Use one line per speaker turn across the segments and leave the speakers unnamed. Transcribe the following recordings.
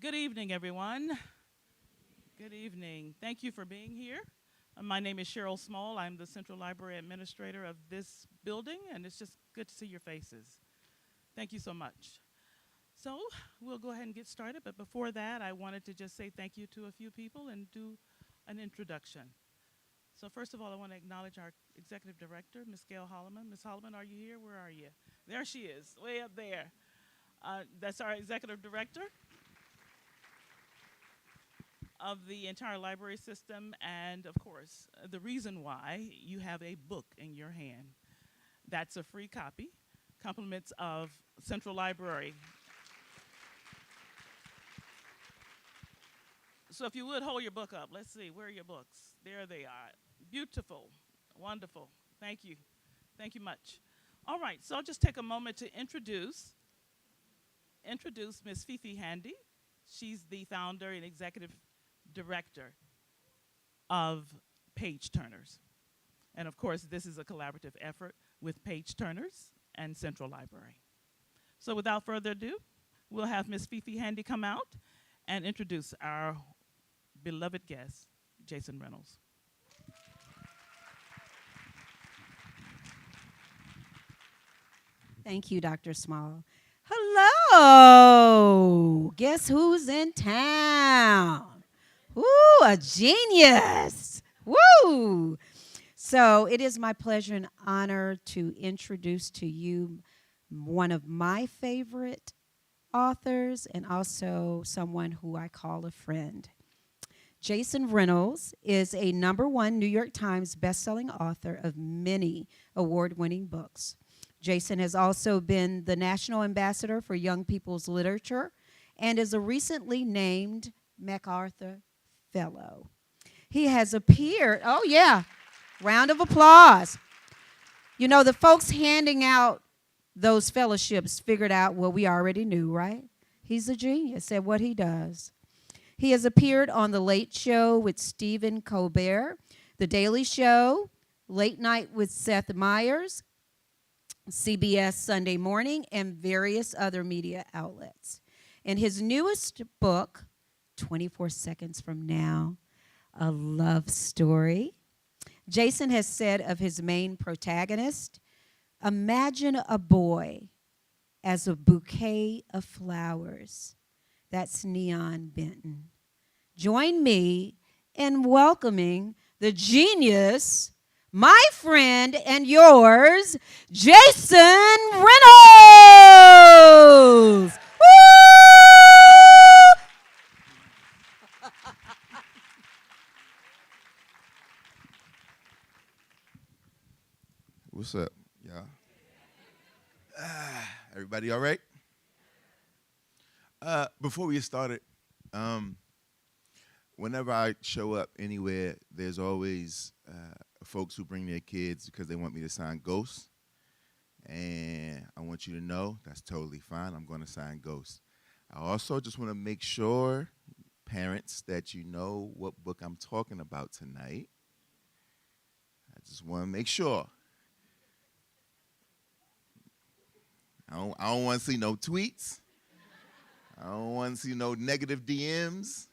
Good evening, everyone. Good evening. Thank you for being here. My name is Cheryl Small. I'm the Central Library Administrator of this building, and it's just good to see your faces. Thank you so much. So, we'll go ahead and get started, but before that, I wanted to just say thank you to a few people and do an introduction. So, first of all, I want to acknowledge our Executive Director, Ms. Gail Holloman. Ms. Holloman, are you here? Where are you? There she is, way up there. That's our Executive Director of the entire library system, and of course, the reason why you have a book in your hand. That's a free copy. Compliments of Central Library. So if you would hold your book up, let's see, where are your books? There they are. Beautiful, wonderful. Thank you. Thank you much. All right, so I'll just take a moment to introduce Miss Fifi Handy. She's the founder and executive director of Page Turners. And of course, this is a collaborative effort with Page Turners and Central Library. So without further ado, we'll have Miss Fifi Handy come out and introduce our beloved guest, Jason Reynolds.
Thank you, Dr. Small. Hello. Guess who's in town? Woo, a genius. Woo. So it is my pleasure and honor to introduce to you one of my favorite authors and also someone who I call a friend. Jason Reynolds is a #1 New York Times bestselling author of many award-winning books. Jason has also been the National Ambassador for Young People's Literature and is a recently named MacArthur Fellow. He has appeared, oh yeah, round of applause. You know, the folks handing out those fellowships figured out what we already knew, right? He's a genius at what he does. He has appeared on The Late Show with Stephen Colbert, The Daily Show, Late Night with Seth Meyers, CBS Sunday Morning, and various other media outlets. In his newest book, 24 Seconds from Now, a love story, Jason has said of his main protagonist, imagine a boy as a bouquet of flowers. That's Neon Benton. Join me in welcoming the genius, my friend and yours, Jason Reynolds. Woo!
What's up, y'all? Everybody all right? Before we get started, whenever I show up anywhere, there's always folks who bring their kids because they want me to sign Ghosts. And I want you to know that's totally fine. I'm going to sign Ghosts. I also just want to make sure, parents, that you know what book I'm talking about tonight. I just want to make sure. I don't want to see no tweets. I don't want to see no negative DMs.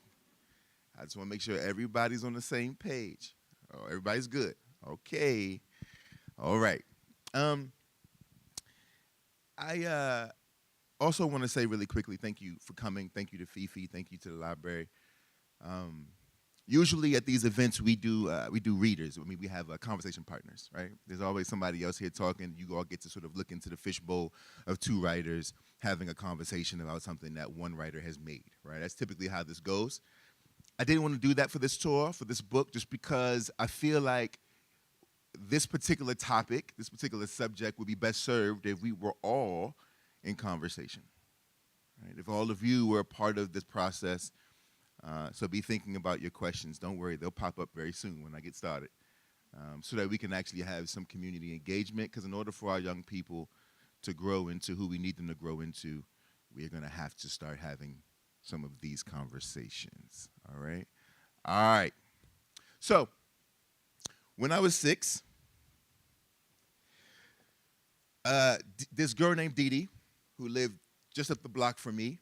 I just want to make sure everybody's on the same page. Oh, everybody's good. Okay. All right. I also want to say really quickly, thank you for coming. Thank you to Fifi. Thank you to the library. Usually at these events we do readers. I mean, we have conversation partners, right? There's always somebody else here talking. You all get to sort of look into the fishbowl of two writers having a conversation about something that one writer has made, right? That's typically how this goes. I didn't want to do that for this tour, for this book, just because I feel like this particular topic, this particular subject would be best served if we were all in conversation, right? If all of you were a part of this process. So be thinking about your questions. Don't worry, they'll pop up very soon when I get started, so that we can actually have some community engagement, because in order for our young people to grow into who we need them to grow into, we're going to have to start having some of these conversations, all right? All right. So when I was 6, this girl named Dee Dee, who lived just up the block from me,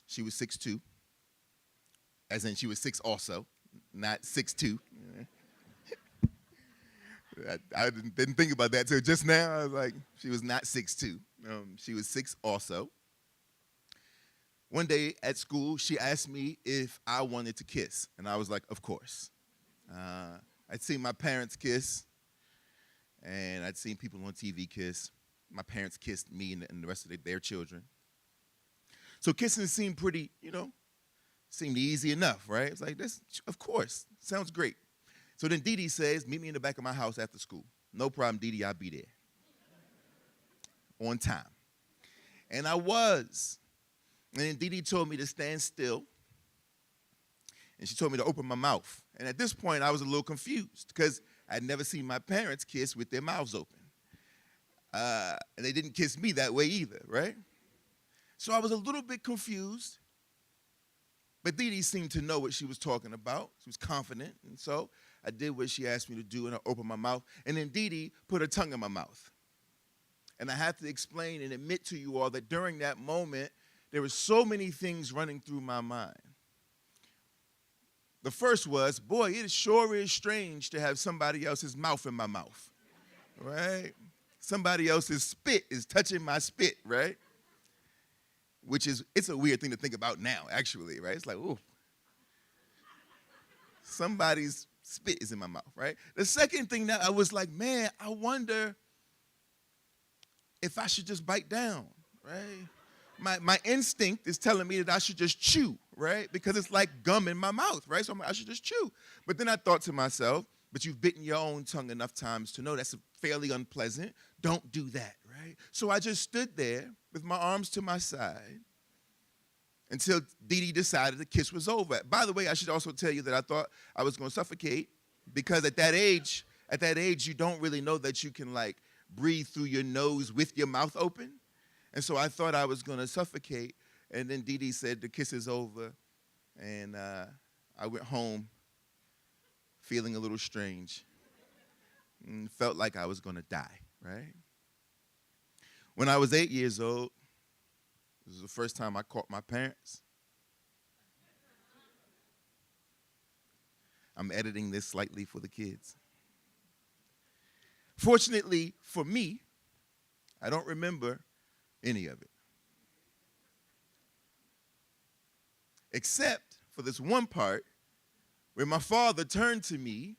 She was 6'2", as in she was 6 also, not 6'2". I didn't think about that till just now. I was like, she was not 6'2". She was 6 also. One day at school, she asked me if I wanted to kiss, and I was like, of course. I'd seen my parents kiss, and I'd seen people on TV kiss. My parents kissed me and the rest of their children. So kissing seemed pretty, seemed easy enough, right? It's like, this, of course, sounds great. So then Dee Dee says, meet me in the back of my house after school. No problem, Dee Dee, I'll be there. On time. And I was. And then Dee Dee told me to stand still. And she told me to open my mouth. And at this point, I was a little confused because I'd never seen my parents kiss with their mouths open. And they didn't kiss me that way either, right? So I was a little bit confused. But Dee Dee seemed to know what she was talking about. She was confident. And so I did what she asked me to do, and I opened my mouth. And then Dee Dee put her tongue in my mouth. And I have to explain and admit to you all that during that moment, there were so many things running through my mind. The first was, boy, it sure is strange to have somebody else's mouth in my mouth, right? Somebody else's spit is touching my spit, right? It's a weird thing to think about now, actually, right? It's like, ooh. Somebody's spit is in my mouth, right? The second thing that I was like, man, I wonder if I should just bite down, right? My instinct is telling me that I should just chew, right? Because it's like gum in my mouth, right? So I should just chew. But then I thought to myself, but you've bitten your own tongue enough times to know that's fairly unpleasant. Don't do that, right? So I just stood there with my arms to my side until Dee Dee decided the kiss was over. By the way, I should also tell you that I thought I was going to suffocate because at that age, you don't really know that you can like breathe through your nose with your mouth open. And so I thought I was going to suffocate. And then Dee Dee said the kiss is over. And I went home feeling a little strange and felt like I was going to die, right? When I was 8 years old, this was the first time I caught my parents. I'm editing this slightly for the kids. Fortunately for me, I don't remember any of it. Except for this one part where my father turned to me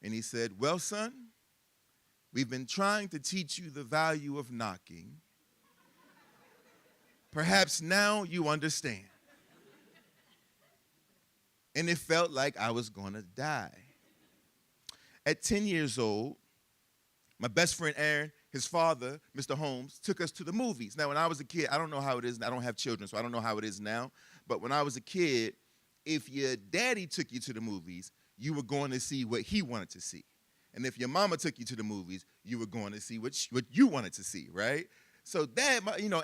and he said, well, son, we've been trying to teach you the value of knocking. Perhaps now you understand. And it felt like I was going to die. At 10 years old, my best friend Aaron, his father, Mr. Holmes, took us to the movies. Now, when I was a kid, I don't know how it is. I don't have children, so I don't know how it is now. But when I was a kid, if your daddy took you to the movies, you were going to see what he wanted to see. And if your mama took you to the movies, you were going to see what you wanted to see, right? So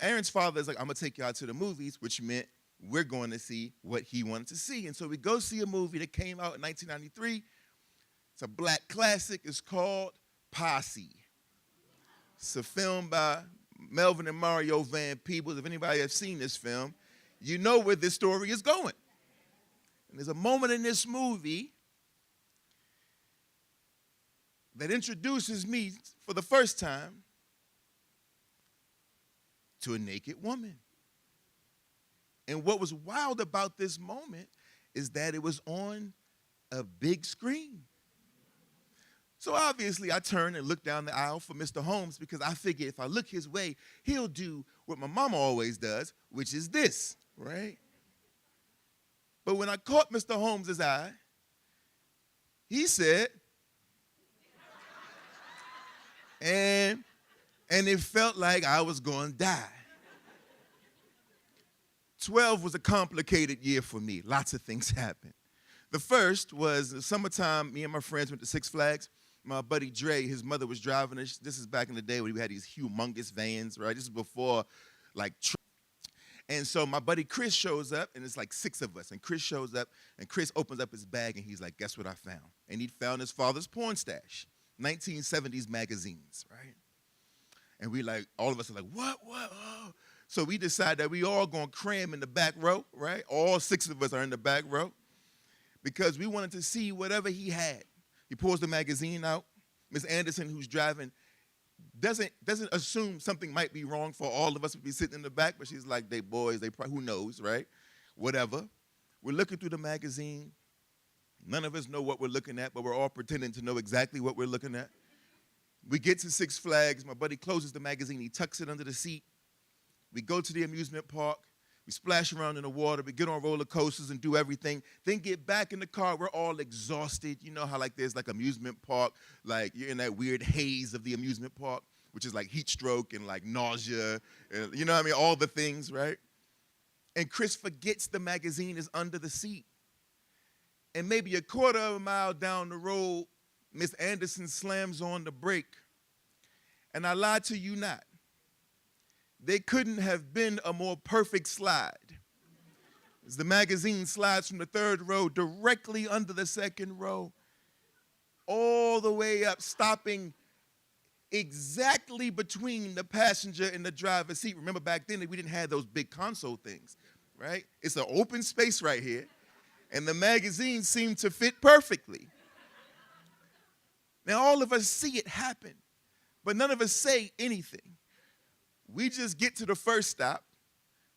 Aaron's father is like, I'm going to take you out to the movies, which meant we're going to see what he wanted to see. And so we go see a movie that came out in 1993. It's a black classic. It's called Posse. It's a film by Melvin and Mario Van Peebles. If anybody has seen this film, you know where this story is going. And there's a moment in this movie that introduces me for the first time to a naked woman. And what was wild about this moment is that it was on a big screen. So obviously I turned and looked down the aisle for Mr. Holmes because I figured if I look his way, he'll do what my mama always does, which is this, right? But when I caught Mr. Holmes' eye, he said, and it felt like I was going to die. 12 was a complicated year for me. Lots of things happened. The first was the summertime, me and my friends went to Six Flags. My buddy Dre, his mother was driving us. This is back in the day when we had these humongous vans, right? This is before, and so my buddy Chris shows up, and it's like 6 of us. And Chris shows up, and Chris opens up his bag, and he's like, guess what I found? And he found his father's porn stash, 1970s magazines, right? And we all of us are like, what? Oh. So we decide that we all going to cram in the back row, right? All 6 of us are in the back row because we wanted to see whatever he had. He pulls the magazine out. Miss Anderson, who's driving, doesn't assume something might be wrong for all of us to be sitting in the back, but she's like, they boys, they probably, who knows, right? Whatever. We're looking through the magazine. None of us know what we're looking at, but we're all pretending to know exactly what we're looking at. We get to Six Flags. My buddy closes the magazine. He tucks it under the seat. We go to the amusement park. We splash around in the water. We get on roller coasters and do everything. Then get back in the car. We're all exhausted. You know how like there's like amusement park, like you're in that weird haze of the amusement park, which is like heat stroke and like nausea, and, you know what I mean? All the things, right? And Chris forgets the magazine is under the seat. And maybe a quarter of a mile down the road, Miss Anderson slams on the brake. And I lie to you not. They couldn't have been a more perfect slide. As the magazine slides from the 3rd row directly under the 2nd row, all the way up, stopping exactly between the passenger and the driver's seat. Remember back then we didn't have those big console things, right? It's an open space right here, and the magazine seemed to fit perfectly. Now all of us see it happen, but none of us say anything. We just get to the first stop,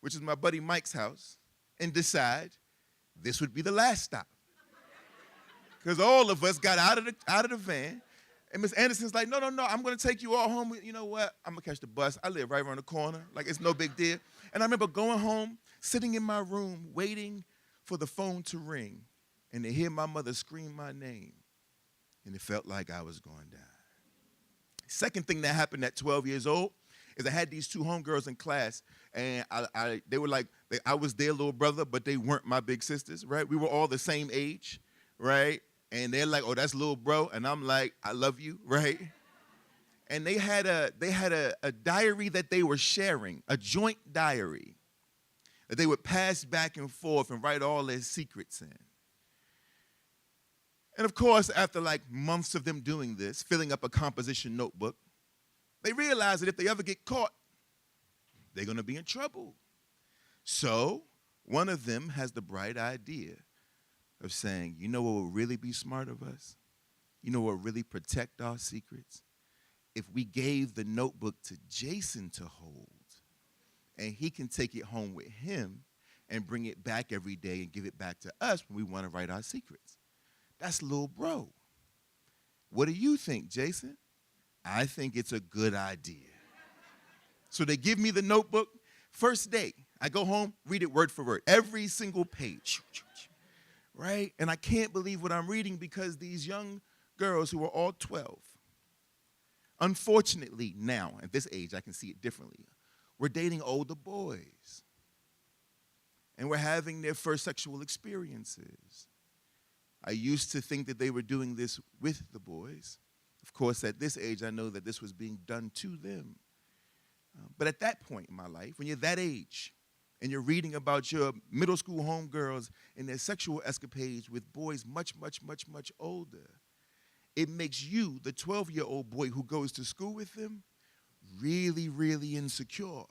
which is my buddy Mike's house, and decide this would be the last stop. Because all of us got out of the van, and Miss Anderson's like, no, I'm going to take you all home. You know what? I'm going to catch the bus. I live right around the corner. Like, it's no big deal. And I remember going home, sitting in my room, waiting for the phone to ring, and to hear my mother scream my name. And it felt like I was going to die. Second thing that happened at 12 years old is I had these 2 homegirls in class, and they were like, I was their little brother, but they weren't my big sisters, right? We were all the same age, right? And they're like, oh, that's little bro, and I'm like, I love you, right? And they had a diary that they were sharing, a joint diary that they would pass back and forth and write all their secrets in. And of course, after like months of them doing this, filling up a composition notebook, they realize that if they ever get caught, they're going to be in trouble. So one of them has the bright idea of saying, you know what would really be smart of us? You know what would really protect our secrets? If we gave the notebook to Jason to hold, and he can take it home with him and bring it back every day and give it back to us when we want to write our secrets. That's little bro. What do you think, Jason? I think it's a good idea. So they give me the notebook. First day, I go home, read it word for word, every single page, right? And I can't believe what I'm reading because these young girls who are all 12, unfortunately now, at this age, I can see it differently. We're dating older boys. And we're having their first sexual experiences. I used to think that they were doing this with the boys. Of course, at this age, I know that this was being done to them. But at that point in my life, when you're that age, and you're reading about your middle school homegirls and their sexual escapades with boys much, much, much, much older, it makes you, the 12-year-old boy who goes to school with them, really, really insecure.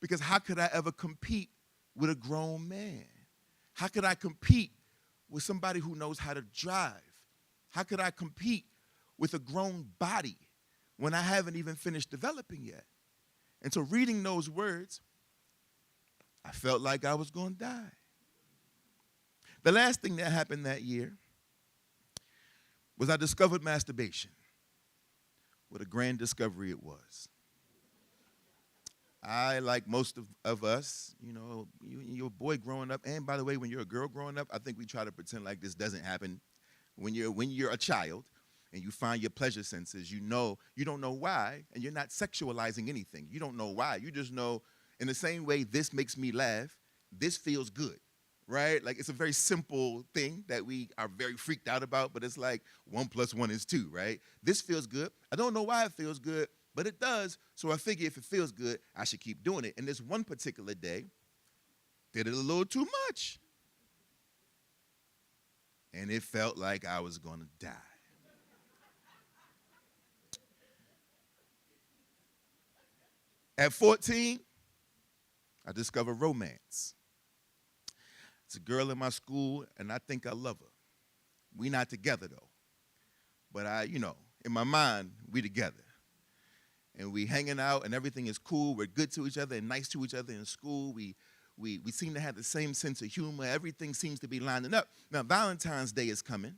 Because how could I ever compete with a grown man? How could I compete with somebody who knows how to drive? How could I compete with a grown body when I haven't even finished developing yet? And so reading those words, I felt like I was going to die. The last thing that happened that year was I discovered masturbation. What a grand discovery it was. I, like most of us, you know, you're a boy growing up, and by the way, when you're a girl growing up, I think we try to pretend like this doesn't happen. When you're a child and you find your pleasure senses, you don't know why, and you're not sexualizing anything. You don't know why. You just know, in the same way this makes me laugh, this feels good, right? Like, it's a very simple thing that we are very freaked out about, but it's like 1 + 1 is 2, right? This feels good. I don't know why it feels good, but it does, so I figure if it feels good, I should keep doing it. And this one particular day, did it a little too much. And it felt like I was going to die. At 14, I discovered romance. It's a girl in my school, and I think I love her. We not together, though. But in my mind, we together. And we hanging out, and everything is cool. We're good to each other and nice to each other in school. We seem to have the same sense of humor. Everything seems to be lining up. Now, Valentine's Day is coming.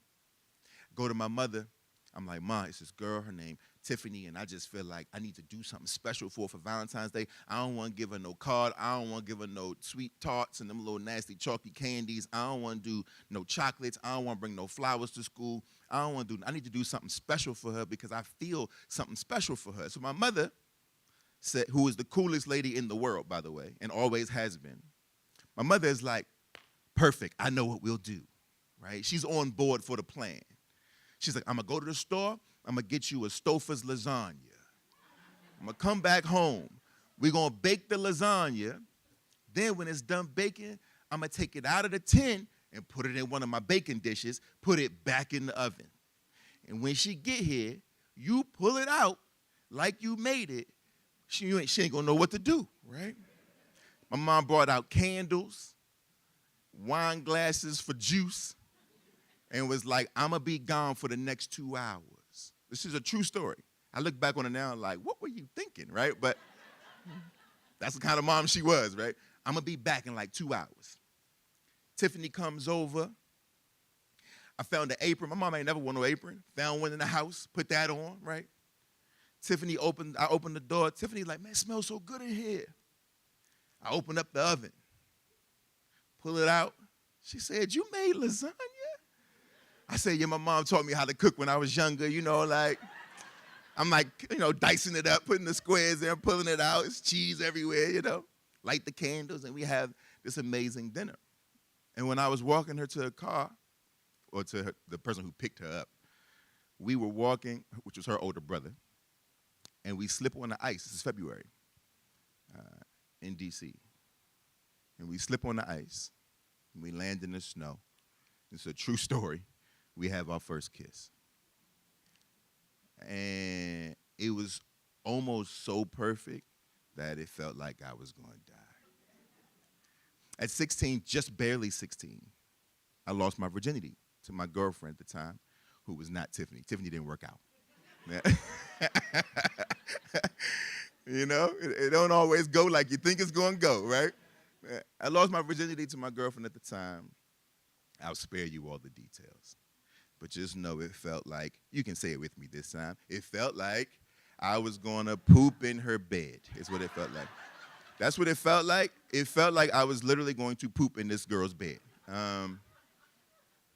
Go to my mother. I'm like, Ma, it's this girl, her name Tiffany, and I just feel like I need to do something special for Valentine's Day. I don't want to give her no card. I don't want to give her no sweet tarts and them little nasty chalky candies. I don't want to do no chocolates. I don't want to bring no flowers to school. I need to do something special for her because I feel something special for her. So my mother said, who is the coolest lady in the world, by the way, and always has been. My mother is like, perfect. I know what we'll do, right? She's on board for the plan. She's like, I'm going to go to the store. I'm going to get you a Stouffer's lasagna. I'm going to come back home. We're going to bake the lasagna. Then when it's done baking, I'm going to take it out of the tin and put it in one of my baking dishes, put it back in the oven. And when she get here, you pull it out like you made it. She ain't going to know what to do, right? My mom brought out candles, wine glasses for juice, and was like, I'm going to be gone for the next 2 hours. This is a true story. I look back on it now like, what were you thinking, right? But that's the kind of mom she was, right? I'm going to be back in like 2 hours. Tiffany comes over. I found an apron. My mom ain't never worn no apron. Found one in the house, put that on, right? I opened the door. Tiffany's like, man, it smells so good in here. I opened up the oven, pull it out. She said, you made lasagna? I said, yeah, my mom taught me how to cook when I was younger, I'm like, dicing it up, putting the squares in, pulling it out. It's cheese everywhere, Light the candles, and we have this amazing dinner. And when I was walking her to her car, or to the person who picked her up, we were walking, which was her older brother, and we slip on the ice. This is February in D.C. And we slip on the ice, and we land in the snow. It's a true story. We have our first kiss. And it was almost so perfect that it felt like I was going to die. At 16, just barely 16, I lost my virginity to my girlfriend at the time, who was not Tiffany. Tiffany didn't work out. It don't always go like you think it's going to go, right? I lost my virginity to my girlfriend at the time. I'll spare you all the details. But just know it felt like, you can say it with me this time, it felt like I was going to poop in her bed, is what it felt like. That's what it felt like. It felt like I was literally going to poop in this girl's bed.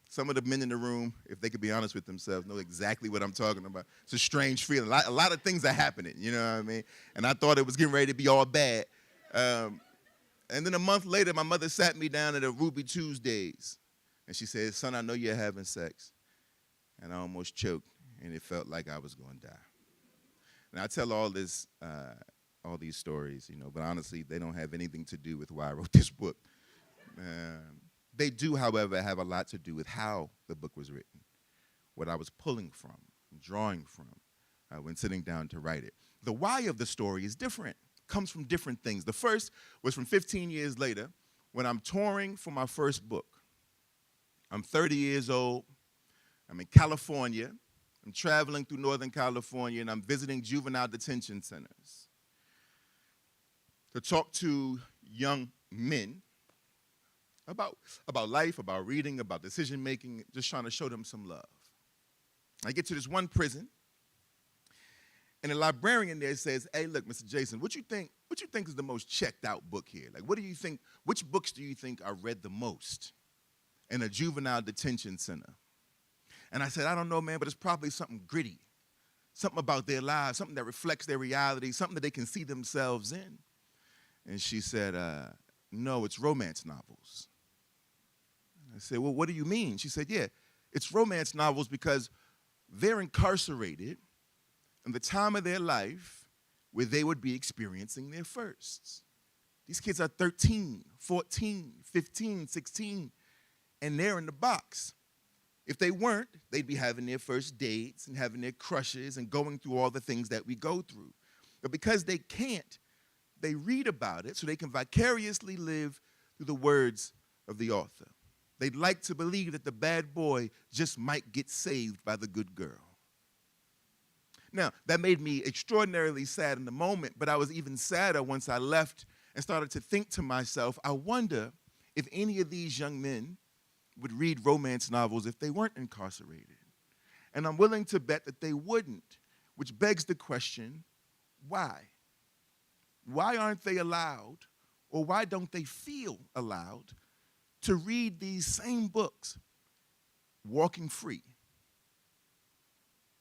Some of the men in the room, if they could be honest with themselves, know exactly what I'm talking about. It's a strange feeling. A lot of things are happening, you know what I mean? And I thought it was getting ready to be all bad. And then a month later, my mother sat me down at a Ruby Tuesdays. And she said, son, I know you're having sex. And I almost choked, and it felt like I was going to die. And I tell all these stories, but honestly, they don't have anything to do with why I wrote this book. They do, however, have a lot to do with how the book was written, what I was pulling from, drawing from, when sitting down to write it. The why of the story is different, comes from different things. The first was from 15 years later, when I'm touring for my first book. I'm 30 years old. I'm in California. I'm traveling through Northern California, and I'm visiting juvenile detention centers to talk to young men about life, about reading, about decision-making, just trying to show them some love. I get to this one prison, and the librarian there says, hey, look, Mr. Jason, what you think is the most checked out book here? Like, which books do you think are read the most in a juvenile detention center? And I said, I don't know, man, but it's probably something gritty, something about their lives, something that reflects their reality, something that they can see themselves in. And she said, no, it's romance novels. I said, well, what do you mean? She said, yeah, it's romance novels because they're incarcerated in the time of their life where they would be experiencing their firsts. These kids are 13, 14, 15, 16, and they're in the box. If they weren't, they'd be having their first dates and having their crushes and going through all the things that we go through. But because they can't, they read about it so they can vicariously live through the words of the author. They'd like to believe that the bad boy just might get saved by the good girl. Now, that made me extraordinarily sad in the moment, but I was even sadder once I left and started to think to myself, I wonder if any of these young men would read romance novels if they weren't incarcerated. And I'm willing to bet that they wouldn't, which begs the question, why? Why aren't they allowed, or why don't they feel allowed to read these same books, walking free?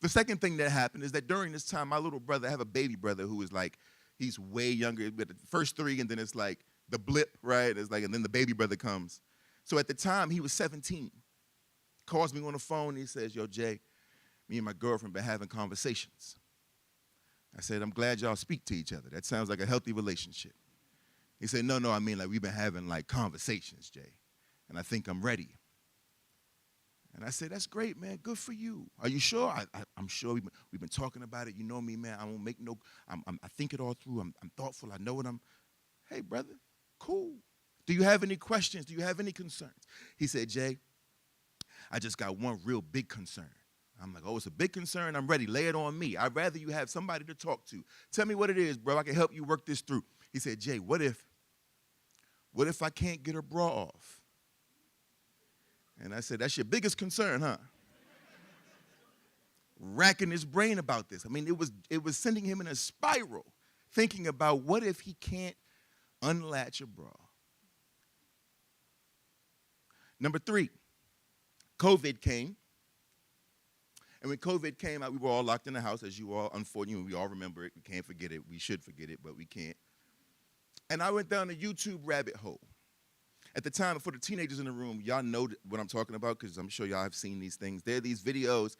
The second thing that happened is that during this time, my little brother, I have a baby brother who is like, he's way younger, but the first three, and then it's like the blip, right? It's like, and then the baby brother comes. So at the time, he was 17. Calls me on the phone, he says, yo, Jay, me and my girlfriend been having conversations. I said, I'm glad y'all speak to each other. That sounds like a healthy relationship. He said, no, I mean, like, we've been having, like, conversations, Jay, and I think I'm ready. And I said, that's great, man. Good for you. Are you sure? I'm sure. We've been talking about it. You know me, man. I won't make no, I think it all through. I'm thoughtful. I know what I'm. Hey, brother, cool. Do you have any questions? Do you have any concerns? He said, Jay, I just got one real big concern. I'm like, oh, it's a big concern. I'm ready. Lay it on me. I'd rather you have somebody to talk to. Tell me what it is, bro. I can help you work this through. He said, Jay, what if I can't get her bra off? And I said, that's your biggest concern, huh? Racking his brain about this. I mean, it was sending him in a spiral, thinking about what if he can't unlatch a bra. Number 3, COVID came. And when COVID came out, we were all locked in the house, as you all, unfortunately, we all remember it. We can't forget it. We should forget it, but we can't. And I went down a YouTube rabbit hole. At the time, for the teenagers in the room, y'all know what I'm talking about because I'm sure y'all have seen these things. There are these videos.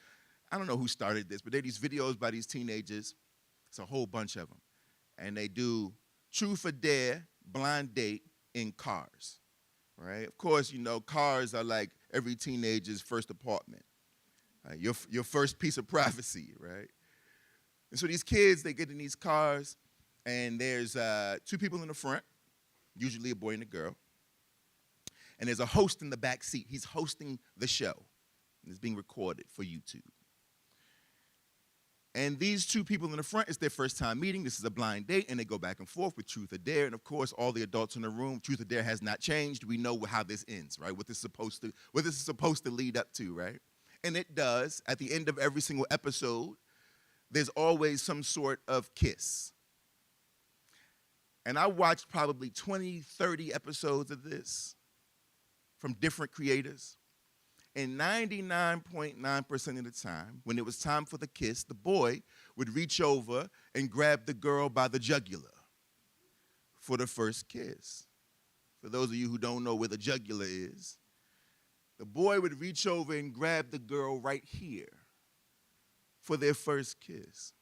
I don't know who started this, but there are these videos by these teenagers. It's a whole bunch of them. And they do truth or dare, blind date in cars, right? Of course, you know, cars are like every teenager's first apartment, your first piece of privacy, right? And so these kids, they get in these cars, and there's 2 people in the front, usually a boy and a girl. And there's a host in the back seat. He's hosting the show. And it's being recorded for YouTube. And these 2 people in the front, it's their first time meeting. This is a blind date, and they go back and forth with truth or dare. And, of course, all the adults in the room, truth or dare has not changed. We know how this ends, right, what this is supposed to lead up to, right? And it does. At the end of every single episode, there's always some sort of kiss. And I watched probably 20, 30 episodes of this from different creators. And 99.9% of the time, when it was time for the kiss, the boy would reach over and grab the girl by the jugular for the first kiss. For those of you who don't know where the jugular is, the boy would reach over and grab the girl right here for their first kiss.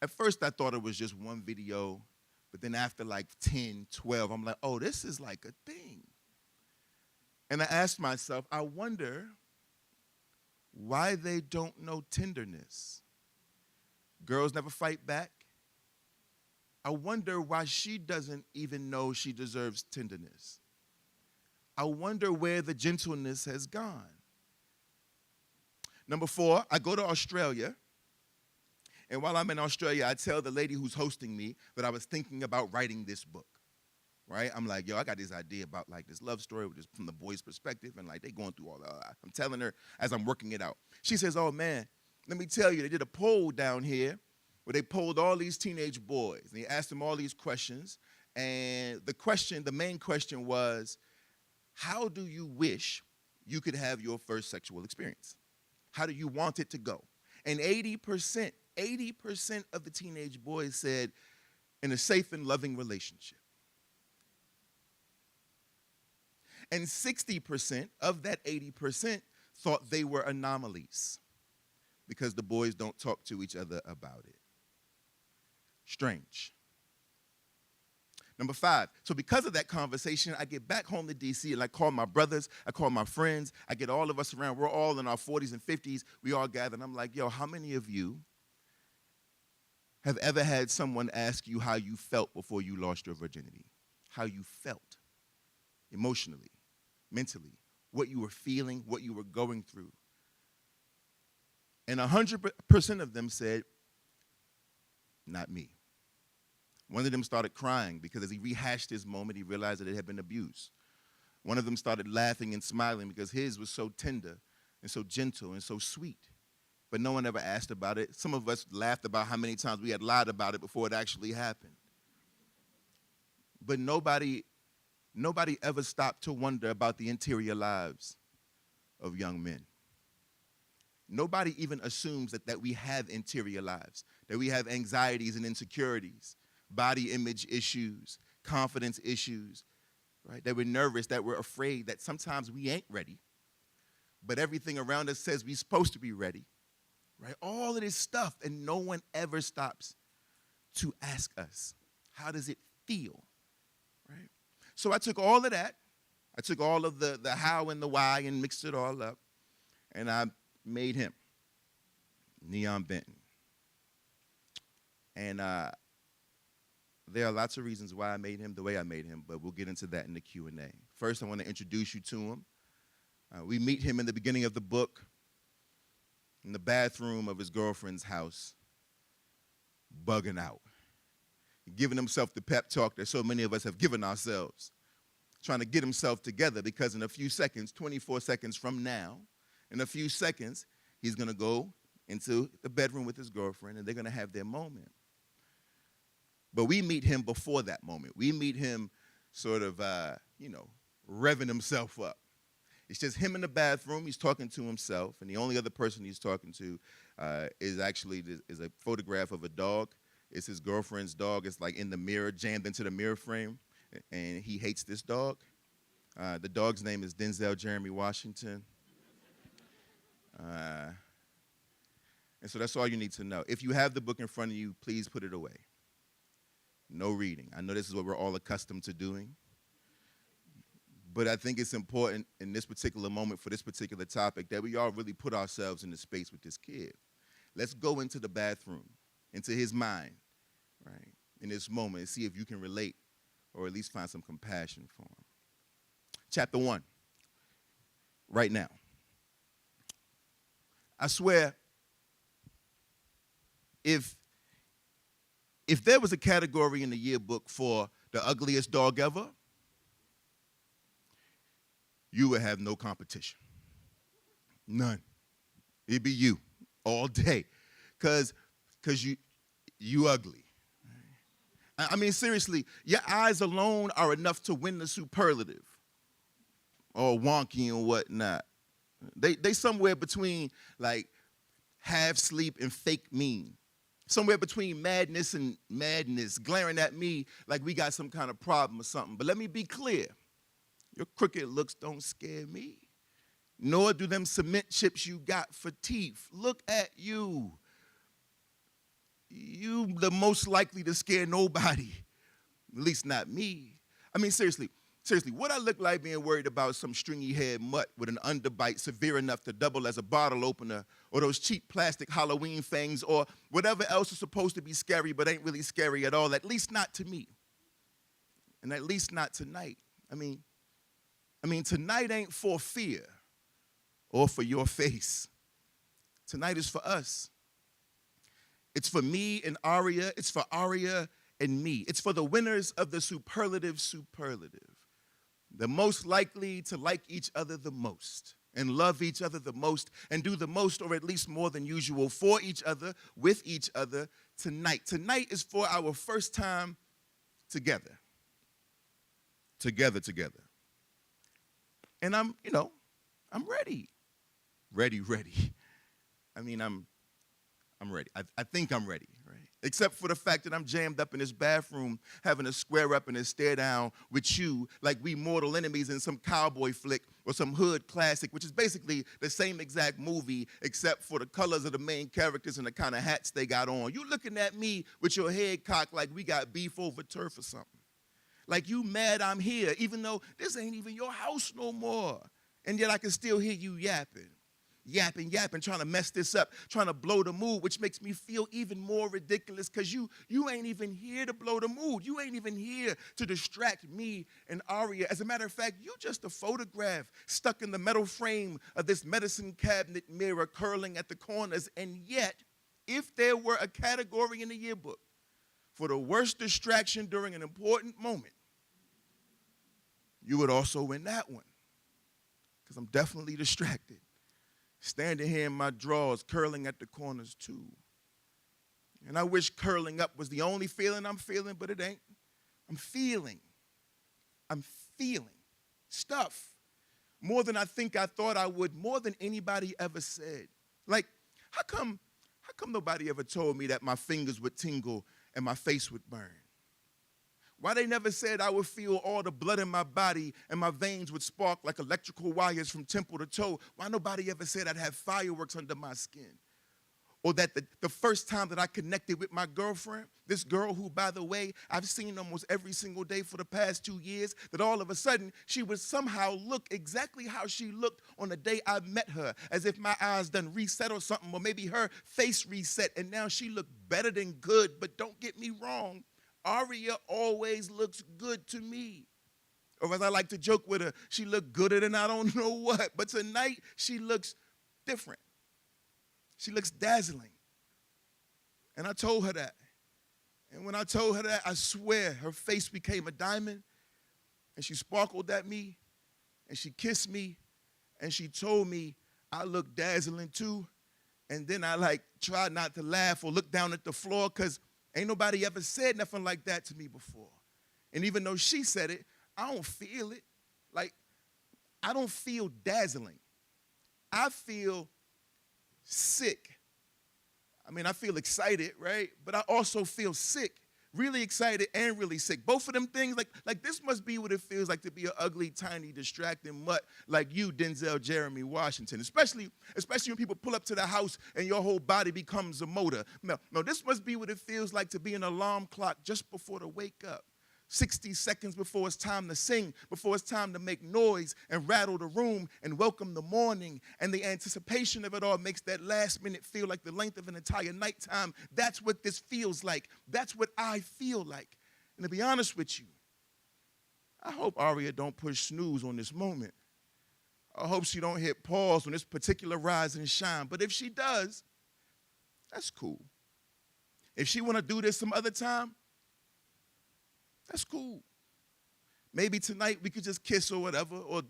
At first, I thought it was just one video. But then after like 10, 12, I'm like, oh, this is like a thing. And I asked myself, I wonder why they don't know tenderness. Girls never fight back. I wonder why she doesn't even know she deserves tenderness. I wonder where the gentleness has gone. Number 4, I go to Australia. And while I'm in Australia, I tell the lady who's hosting me that I was thinking about writing this book, right? I'm like, yo, I got this idea about like this love story, which is from the boy's perspective, and like they going through all that. I'm telling her as I'm working it out. She says, oh man, let me tell you, they did a poll down here where they polled all these teenage boys. And they asked them all these questions. And the main question was, how do you wish you could have your first sexual experience? How do you want it to go? And 80% of the teenage boys said, in a safe and loving relationship. And 60% of that 80% thought they were anomalies because the boys don't talk to each other about it. Strange. Number 5, so because of that conversation, I get back home to D.C. and I call my brothers, I call my friends, I get all of us around. We're all in our 40s and 50s. We all gather, and I'm like, yo, how many of you have ever had someone ask you how you felt before you lost your virginity? How you felt emotionally, mentally, what you were feeling, what you were going through. And 100% of them said, not me. One of them started crying because as he rehashed his moment, he realized that it had been abused. One of them started laughing and smiling because his was so tender and so gentle and so sweet. But no one ever asked about it. Some of us laughed about how many times we had lied about it before it actually happened. But nobody ever stopped to wonder about the interior lives of young men. Nobody even assumes that we have interior lives, that we have anxieties and insecurities, body image issues, confidence issues, right? That we're nervous, that we're afraid, that sometimes we ain't ready, but everything around us says we're supposed to be ready, right? All of this stuff, and no one ever stops to ask us, how does it feel, right? So I took all of that, I took all of the how and the why and mixed it all up, and I made him, Neon Benton. And there are lots of reasons why I made him the way I made him, but we'll get into that in the Q&A. First, I want to introduce you to him. We meet him in the beginning of the book in the bathroom of his girlfriend's house, bugging out, giving himself the pep talk that so many of us have given ourselves, trying to get himself together because in a few seconds, 24 seconds from now, in a few seconds, he's going to go into the bedroom with his girlfriend, and they're going to have their moment. But we meet him before that moment. We meet him sort of, revving himself up. It's just him in the bathroom. He's talking to himself, and the only other person he's talking to is a photograph of a dog. It's his girlfriend's dog. It's like in the mirror, jammed into the mirror frame, and he hates this dog. The dog's name is Denzel Jeremy Washington. And so that's all you need to know. If you have the book in front of you, please put it away. No reading. I know this is what we're all accustomed to doing. But I think it's important in this particular moment for this particular topic that we all really put ourselves in the space with this kid. Let's go into the bathroom, into his mind, right, in this moment and see if you can relate or at least find some compassion for him. Chapter 1, right now. I swear, if there was a category in the yearbook for the ugliest dog ever, you would have no competition. None. It'd be you all day. Because you ugly. I mean, seriously, your eyes alone are enough to win the superlative. Or wonky and whatnot. They somewhere between, like, half sleep and fake mean. Somewhere between madness and madness, glaring at me like we got some kind of problem or something. But let me be clear. Your crooked looks don't scare me. Nor do them cement chips you got for teeth. Look at you. You the most likely to scare nobody. At least not me. I mean, seriously, what I look like being worried about some stringy-haired mutt with an underbite severe enough to double as a bottle opener, or those cheap plastic Halloween fangs, or whatever else is supposed to be scary but ain't really scary at all, at least not to me. And at least not tonight. I mean, tonight ain't for fear or for your face. Tonight is for us. It's for me and Aria. It's for Aria and me. It's for the winners of the superlative. The most likely to like each other the most and love each other the most and do the most or at least more than usual for each other, with each other tonight. Tonight is for our first time together. Together. And I'm ready. Ready. I mean, I'm ready. I think I'm ready, right? Except for the fact that I'm jammed up in this bathroom having to square up and a stare down with you like we mortal enemies in some cowboy flick or some hood classic, which is basically the same exact movie except for the colors of the main characters and the kind of hats they got on. You looking at me with your head cocked like we got beef over turf or something. Like you mad I'm here, even though this ain't even your house no more. And yet I can still hear you yapping yapping, trying to mess this up, trying to blow the mood, which makes me feel even more ridiculous because you ain't even here to blow the mood. You ain't even here to distract me and Aria. As a matter of fact, you just a photograph stuck in the metal frame of this medicine cabinet mirror curling at the corners. And yet, if there were a category in the yearbook for the worst distraction during an important moment, you would also win that one. Because I'm definitely distracted. Standing here in my drawers, curling at the corners too. And I wish curling up was the only feeling I'm feeling, but it ain't. I'm feeling stuff more than I think I thought I would, more than anybody ever said. Like, how come nobody ever told me that my fingers would tingle and my face would burn? Why they never said I would feel all the blood in my body and my veins would spark like electrical wires from temple to toe? Why nobody ever said I'd have fireworks under my skin? Or that the first time that I connected with my girlfriend, this girl who, by the way, I've seen almost every single day for the past 2 years, that all of a sudden she would somehow look exactly how she looked on the day I met her, as if my eyes done reset or something, or maybe her face reset, and now she looked better than good. But don't get me wrong, Aria always looks good to me. Or as I like to joke with her, she looked gooder than I don't know what. But tonight, she looks different. She looks dazzling. And I told her that. And when I told her that, I swear her face became a diamond. And she sparkled at me. And she kissed me. And she told me I look dazzling too. And then I tried not to laugh or look down at the floor because ain't nobody ever said nothing like that to me before. And even though she said it, I don't feel it. Like, I don't feel dazzling. I feel sick. I mean, I feel excited, right? But I also feel sick. Really excited and really sick. Both of them things, like this must be what it feels like to be an ugly, tiny, distracting mutt like you, Denzel Jeremy Washington. Especially when people pull up to the house and your whole body becomes a motor. No, this must be what it feels like to be an alarm clock just before to wake up. 60 seconds before it's time to sing, before it's time to make noise and rattle the room and welcome the morning. And the anticipation of it all makes that last minute feel like the length of an entire nighttime. That's what this feels like. That's what I feel like. And to be honest with you, I hope Aria don't push snooze on this moment. I hope she don't hit pause on this particular rise and shine. But if she does, that's cool. If she want to do this some other time, that's cool. Maybe tonight we could just kiss or whatever, or,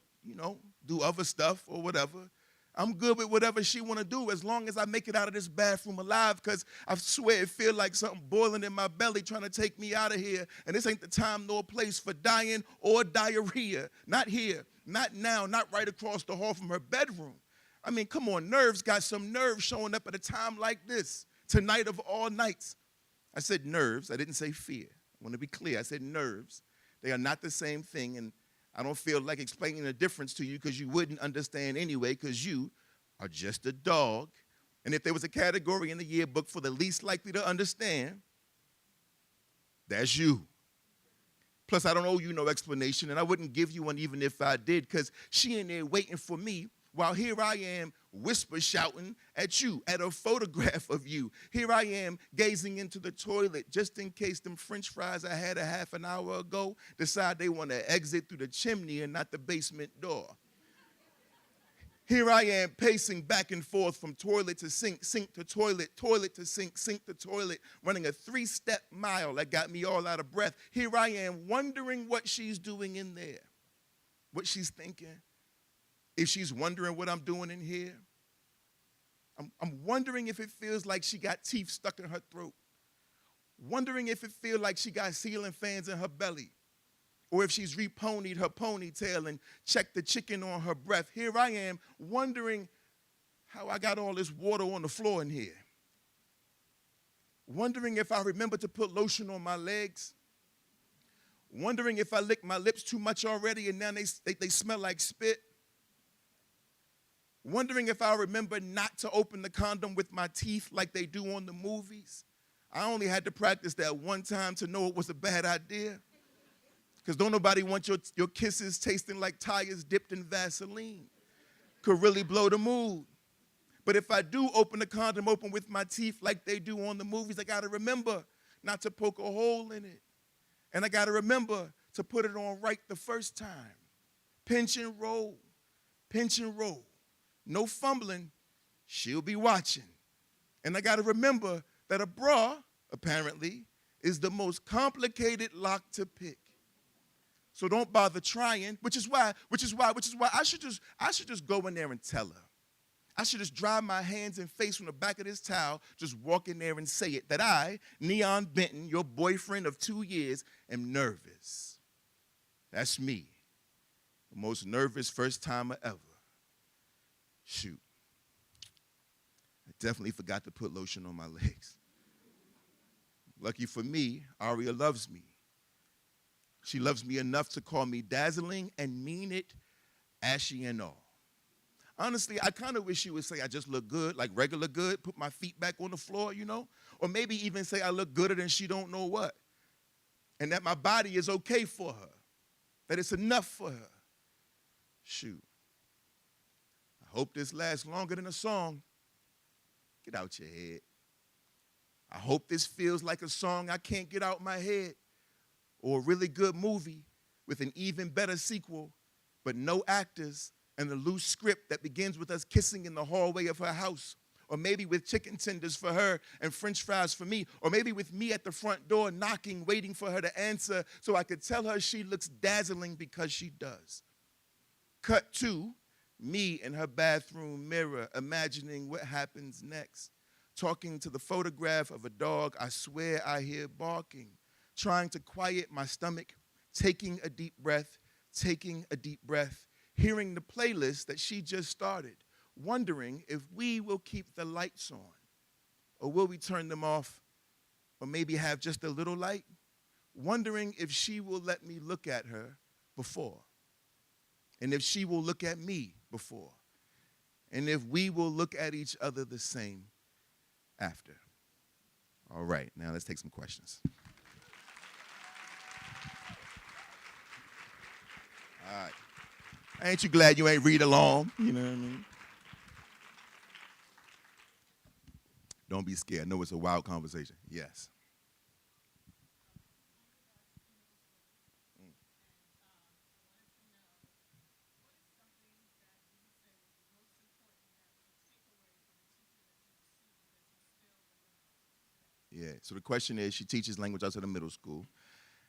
do other stuff or whatever. I'm good with whatever she want to do as long as I make it out of this bathroom alive, because I swear it feel like something boiling in my belly trying to take me out of here. And this ain't the time nor place for dying or diarrhea. Not here, not now, not right across the hall from her bedroom. I mean, come on, nerves got some nerves showing up at a time like this. Tonight of all nights. I said nerves. I didn't say fear. I want to be clear. I said nerves. They are not the same thing, and I don't feel like explaining the difference to you because you wouldn't understand anyway, because you are just a dog. And if there was a category in the yearbook for the least likely to understand, that's you. Plus, I don't owe you no explanation, and I wouldn't give you one even if I did, because she in there waiting for me while here I am whisper shouting at you, at a photograph of you. Here I am gazing into the toilet just in case them French fries I had a half an hour ago decide they want to exit through the chimney and not the basement door. Here I am pacing back and forth from toilet to sink, sink to toilet, toilet to sink, sink to toilet, running a 3-step mile that got me all out of breath. Here I am wondering what she's doing in there, what she's thinking. If she's wondering what I'm doing in here, I'm wondering if it feels like she got teeth stuck in her throat, wondering if it feels like she got ceiling fans in her belly, or if she's reponied her ponytail and checked the chicken on her breath. Here I am wondering how I got all this water on the floor in here, wondering if I remember to put lotion on my legs, wondering if I licked my lips too much already and now they smell like spit. Wondering if I remember not to open the condom with my teeth like they do on the movies. I only had to practice that one time to know it was a bad idea. Because don't nobody want your kisses tasting like tires dipped in Vaseline. Could really blow the mood. But if I do open the condom open with my teeth like they do on the movies, I got to remember not to poke a hole in it. And I got to remember to put it on right the first time. Pinch and roll. Pinch and roll. No fumbling. She'll be watching. And I got to remember that a bra, apparently, is the most complicated lock to pick. So don't bother trying, which is why I should just go in there and tell her. I should just dry my hands and face from the back of this towel, just walk in there and say it, that I, Neon Benton, your boyfriend of 2 years, am nervous. That's me. The most nervous first timer ever. Shoot. I definitely forgot to put lotion on my legs. Lucky for me, Aria loves me. She loves me enough to call me dazzling and mean it, ashy and all. Honestly, I kind of wish she would say I just look good, like regular good, put my feet back on the floor, you know? Or maybe even say I look gooder than she don't know what. And that my body is okay for her. That it's enough for her. Shoot. I hope this lasts longer than a song. Get out your head. I hope this feels like a song I can't get out my head. Or a really good movie with an even better sequel, but no actors and a loose script that begins with us kissing in the hallway of her house. Or maybe with chicken tenders for her and french fries for me. Or maybe with me at the front door knocking, waiting for her to answer so I could tell her she looks dazzling because she does. Cut to me in her bathroom mirror, imagining what happens next. Talking to the photograph of a dog I swear I hear barking. Trying to quiet my stomach, taking a deep breath, hearing the playlist that she just started, wondering if we will keep the lights on, or will we turn them off, or maybe have just a little light, wondering if she will let me look at her before, and if she will look at me before, and if we will look at each other the same after. All right, now let's take some questions. All right. Ain't you glad you ain't read along? You know what I mean? Don't be scared. I know it's a wild conversation. Yes. Yeah, so the question is, she teaches language outside of middle school.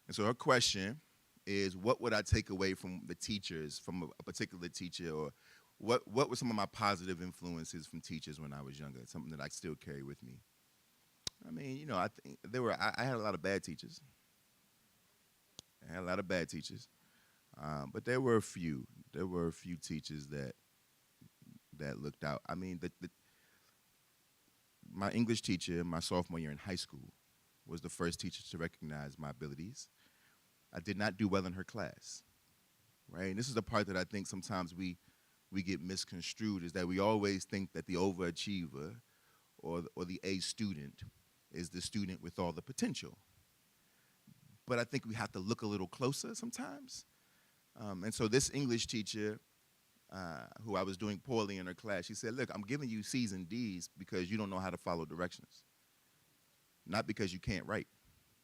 And so her question is, what would I take away from the teachers, from a particular teacher, or what were some of my positive influences from teachers when I was younger, something that I still carry with me? I mean, you know, I think I had a lot of bad teachers. I had a lot of bad teachers. But there were a few teachers that looked out. I mean, my English teacher, my sophomore year in high school, was the first teacher to recognize my abilities. I did not do well in her class, right? And this is the part that I think sometimes we get misconstrued, is that we always think that the overachiever or the A student is the student with all the potential. But I think we have to look a little closer sometimes. And so this English teacher, who I was doing poorly in her class, she said, look, I'm giving you C's and D's because you don't know how to follow directions, not because you can't write.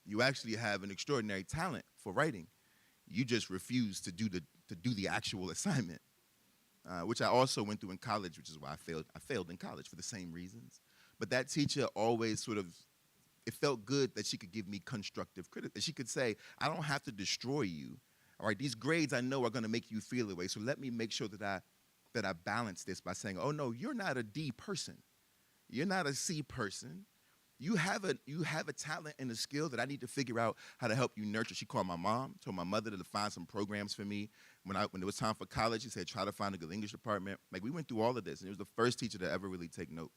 You actually have an extraordinary talent for writing. You just refuse to do the actual assignment, which I also went through in college, which is why I failed. I failed in college for the same reasons. But that teacher always it felt good that she could give me constructive criticism. That she could say, I don't have to destroy you. All right, these grades I know are going to make you feel away, so let me make sure that I balance this by saying, oh no, you're not a D person. You're not a C person. You have a talent and a skill that I need to figure out how to help you nurture. She called my mom, told my mother to find some programs for me. When it was time for college, she said, try to find a good English department. Like, we went through all of this, and it was the first teacher to ever really take note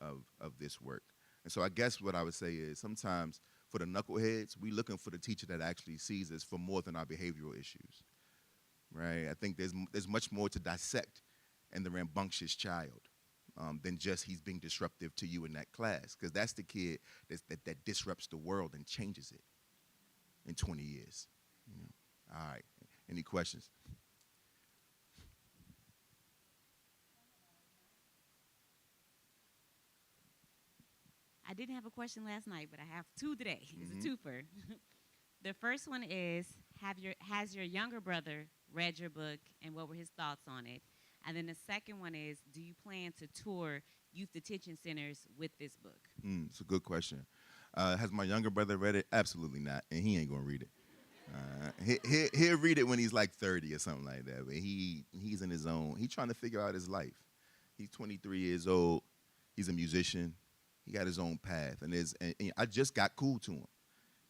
of this work. And so I guess what I would say is, sometimes for the knuckleheads, we're looking for the teacher that actually sees us for more than our behavioral issues, right? I think there's much more to dissect in the rambunctious child. Than just he's being disruptive to you in that class, because that's the kid that disrupts the world and changes it in 20 years. You know? All right, any questions?
I didn't have a question last night, but I have two today. It's
Mhm.
a twofer. The first one is, has your younger brother read your book, and what were his thoughts on it? And then the second one is, do you plan to tour youth detention centers with this book?
It's a good question. Has my younger brother read it? Absolutely not, and he ain't gonna read it. He'll read it when he's like 30 or something like that. But he's in his own. He's trying to figure out his life. He's 23 years old. He's a musician. He got his own path, and I just got cool to him.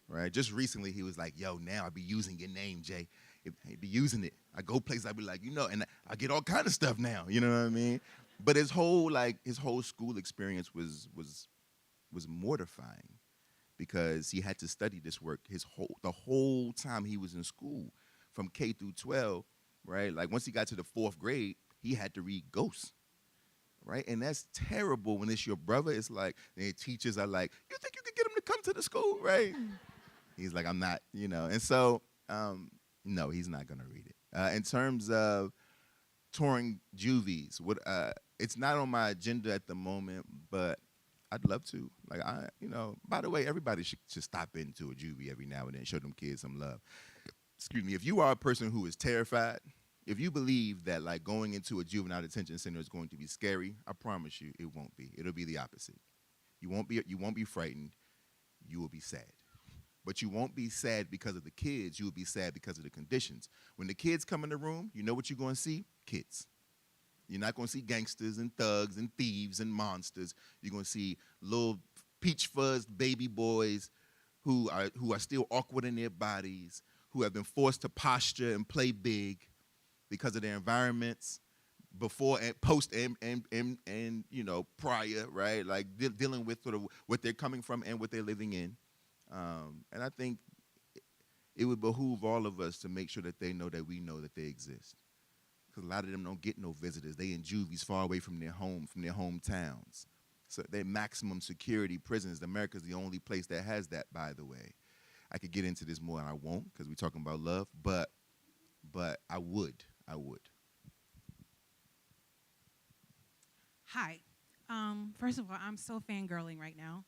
Right, just recently he was like, "Yo, now I be using your name, Jay. I be using it. I go places. I be like, and I get all kind of stuff now. You know what I mean? But his whole school experience was mortifying because he had to study this work the whole time he was in school, from K through 12. Right, like once he got to the 4th grade, he had to read Ghosts. Right, and that's terrible when it's your brother. It's like the teachers are like, "You think you could get him to come to the school?" Right? He's like, "I'm not," and so no, he's not gonna read it. In terms of touring juvies, it's not on my agenda at the moment, but I'd love to. Like by the way, everybody should stop into a juvie every now and then, show them kids some love. Excuse me. If you are a person who is terrified, if you believe that like going into a juvenile detention center is going to be scary, I promise you it won't be. It'll be the opposite. You won't be frightened. You will be sad. But you won't be sad because of the kids. You will be sad because of the conditions. When the kids come in the room, you know what you're going to see? Kids. You're not going to see gangsters and thugs and thieves and monsters. You're going to see little peach-fuzzed baby boys who are still awkward in their bodies, who have been forced to posture and play big because of their environments before and post and prior, right? Like dealing with sort of what they're coming from and what they're living in. And I think it would behoove all of us to make sure that they know that we know that they exist. Because a lot of them don't get no visitors. They in juvies far away from their home, from their hometowns. So they're maximum security prisons. America's the only place that has that, by the way. I could get into this more, and I won't, because we're talking about love, but I would.
Hi. First of all, I'm so fangirling right now.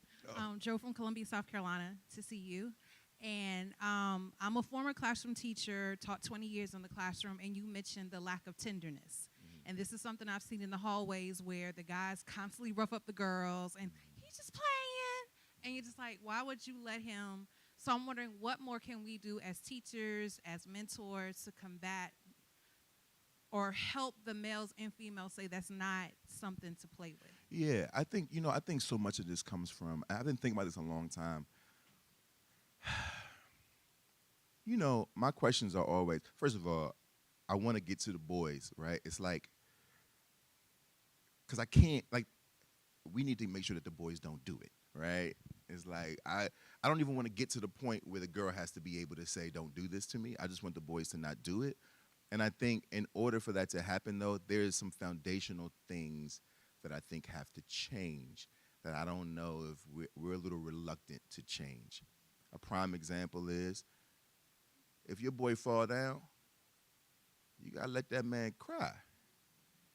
Joe from Columbia, South Carolina, to see you. And I'm a former classroom teacher, taught 20 years in the classroom, and you mentioned the lack of tenderness. And this is something I've seen in the hallways where the guys constantly rough up the girls, and he's just playing. And you're just like, why would you let him? So I'm wondering, what more can we do as teachers, as mentors, to combat or help the males and females say that's not something to play with?
Yeah, I think so much of this comes from, I've been thinking about this a long time. My questions are always, first of all, I want to get to the boys, right? It's like, because I can't, like, we need to make sure that the boys don't do it, right? It's like, I don't even want to get to the point where the girl has to be able to say, don't do this to me. I just want the boys to not do it. And I think in order for that to happen, though, there is some foundational things that I think have to change that I don't know if we're a little reluctant to change. A prime example is, if your boy fall down, you gotta let that man cry.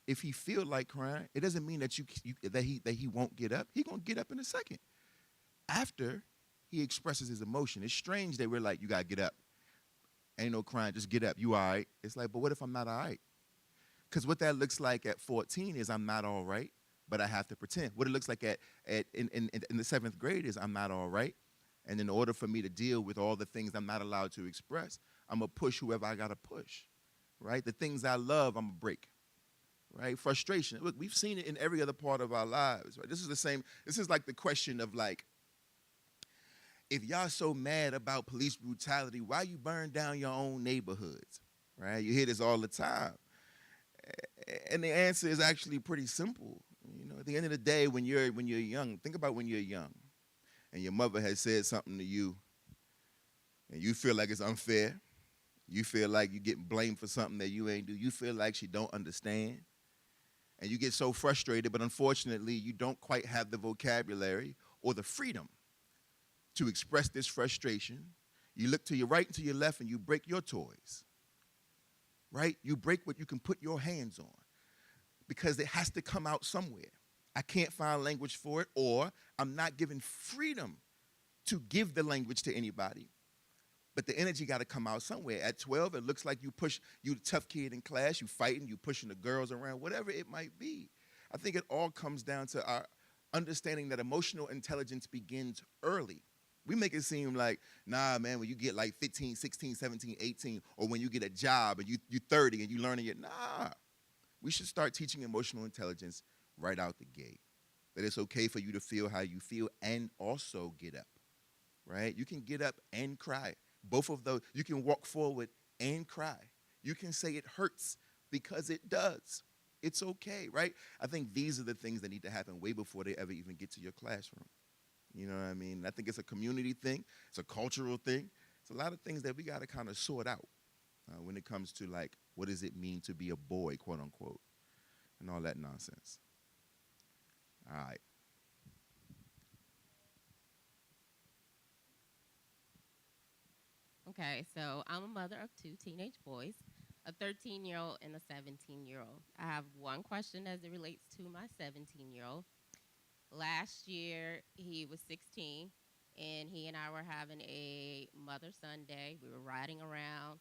If he feel like crying, it doesn't mean that that he won't get up. He gonna get up in a second after he expresses his emotion. It's strange that we're like, you gotta get up. Ain't no crying, just get up. You all right? It's like, but what if I'm not all right? Because what that looks like at 14 is I'm not all right, but I have to pretend. What it looks like in the 7th grade is I'm not all right. And in order for me to deal with all the things I'm not allowed to express, I'm going to push whoever I got to push, right? The things I love, I'm going to break, right? Frustration. Look, we've seen it in every other part of our lives, right? This is the same. This is like the question of like, if y'all so mad about police brutality, why you burn down your own neighborhoods, right? You hear this all the time. And the answer is actually pretty simple. At the end of the day, when you're young, think about when you're young and your mother has said something to you and you feel like it's unfair. You feel like you're getting blamed for something that you ain't do. You feel like she don't understand. And you get so frustrated, but unfortunately, you don't quite have the vocabulary or the freedom to express this frustration. You look to your right and to your left and you break your toys, right? You break what you can put your hands on because it has to come out somewhere. I can't find language for it, or I'm not given freedom to give the language to anybody. But the energy got to come out somewhere. At 12, it looks like you the tough kid in class, you fighting, you pushing the girls around, whatever it might be. I think it all comes down to our understanding that emotional intelligence begins early. We make it seem like, nah, man, when you get like 15, 16, 17, 18, or when you get a job and you're 30 and you learning it, nah. We should start teaching emotional intelligence right out the gate. That it's okay for you to feel how you feel and also get up, right? You can get up and cry. Both of those, you can walk forward and cry. You can say it hurts because it does. It's okay, right? I think these are the things that need to happen way before they ever even get to your classroom. You know what I mean? I think it's a community thing. It's a cultural thing. It's a lot of things that we got to kind of sort out when it comes to, like, what does it mean to be a boy, quote unquote, and all that nonsense. All right.
Okay, so I'm a mother of two teenage boys, a 13-year-old and a 17-year-old. I have one question as it relates to my 17-year-old. Last year, he was 16, and he and I were having a mother-son day. We were riding around.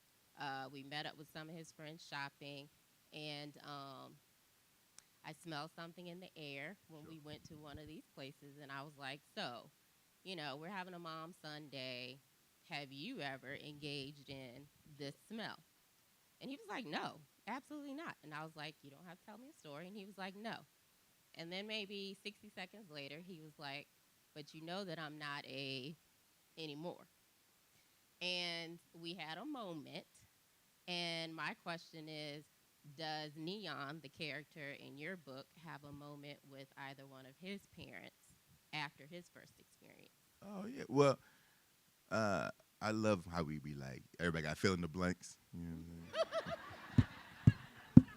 We met up with some of his friends shopping, and I smelled something in the air when we went to one of these places, and I was like, so, we're having a mom-son day. Have you ever engaged in this smell? And he was like, no, absolutely not. And I was like, you don't have to tell me a story. And he was like, no. And then maybe 60 seconds later, he was like, but you know that I'm not a anymore. And we had a moment. And my question is, does Neon, the character in your book, have a moment with either one of his parents after his first experience?
Oh, yeah. Well, I love how we be like, everybody got to fill in the blanks. You know what I'm saying?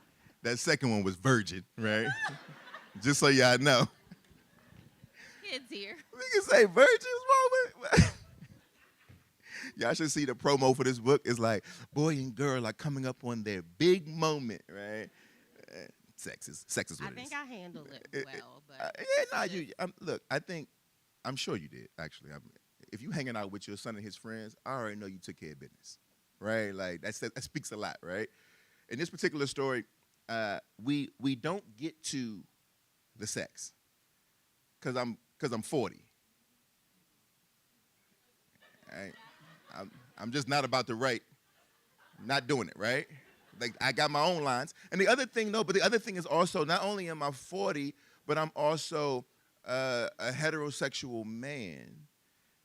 That second one was virgin, right? Just so y'all know.
Kids here.
We can say virgin moment. Y'all should see the promo for this book. It's like, boy and girl are coming up on their big moment, right? Sex is what it is.
I think I handled it well, but
Look, I'm sure you did, actually. If you hanging out with your son and his friends, I already know you took care of business, right? Like, that speaks a lot, right? In this particular story, we don't get to the sex because I'm 40. I'm just not about to write, not doing it, right? Like, I got my own lines. And the other thing is also, not only am I 40, but I'm also a heterosexual man.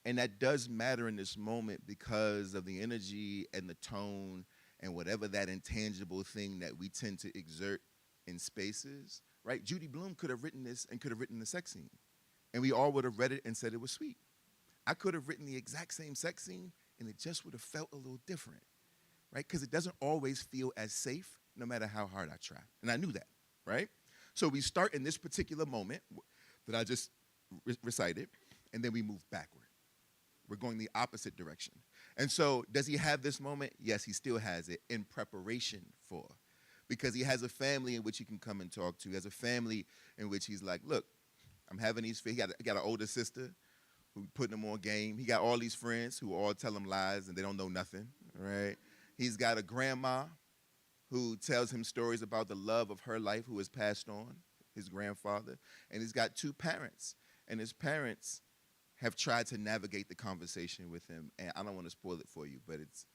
And that does matter in this moment because of the energy and the tone and whatever that intangible thing that we tend to exert in spaces, right? Judy Blume could have written this and could have written the sex scene. And we all would have read it and said it was sweet. I could have written the exact same sex scene and it just would have felt a little different, right? Because it doesn't always feel as safe no matter how hard I try. And I knew that, right? So we start in this particular moment that I just recited, and then we move backward. We're going the opposite direction. And so does he have this moment? Yes, he still has it in preparation for. Because he has a family in which he can come and talk to. He has a family in which he's like, look, I'm having these, he got an older sister who putting him on game. He got all these friends who all tell him lies and they don't know nothing, right? He's got a grandma who tells him stories about the love of her life who has passed on, his grandfather. And he's got two parents. And his parents have tried to navigate the conversation with him. And I don't want to spoil it for you, but it's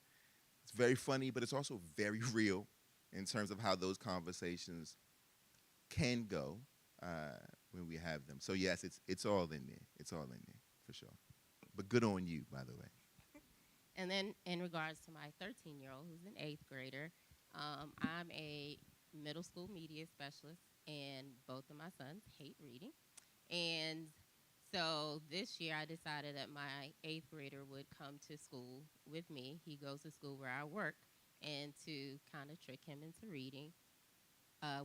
very funny, but it's also very real in terms of how those conversations can go when we have them. So yes, it's all in there. It's all in there, for sure. But good on you, by the way.
And then in regards to my 13-year-old, who's an 8th grader, I'm a middle school media specialist, and both of my sons hate reading. And so this year I decided that my 8th grader would come to school with me. He goes to school where I work, and to kind of trick him into reading,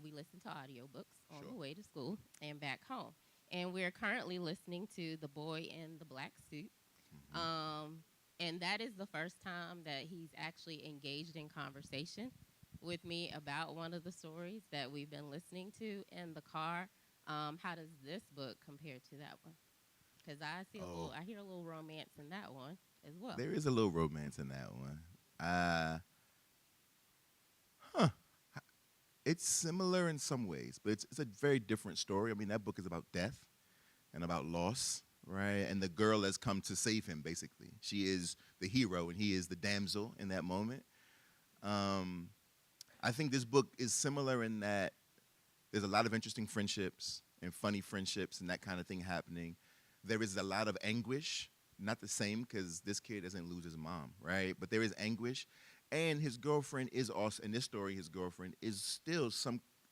we listen to audiobooks on the way to school and back home. And we're currently listening to The Boy in the Black Suit. And that is the first time that he's actually engaged in conversation with me about one of the stories that we've been listening to in the car. How does this book compare to that one? Because I hear a little romance in that one as well.
There is a little romance in that one. Huh. It's similar in some ways, but it's a very different story. I mean, that book is about death and about loss, right? And the girl has come to save him, basically. She is the hero, and he is the damsel in that moment. I think this book is similar in that there's a lot of interesting friendships and funny friendships and that kind of thing happening. There is a lot of anguish, not the same because this kid doesn't lose his mom, right? But there is anguish. And his girlfriend is also, in this story, his girlfriend is still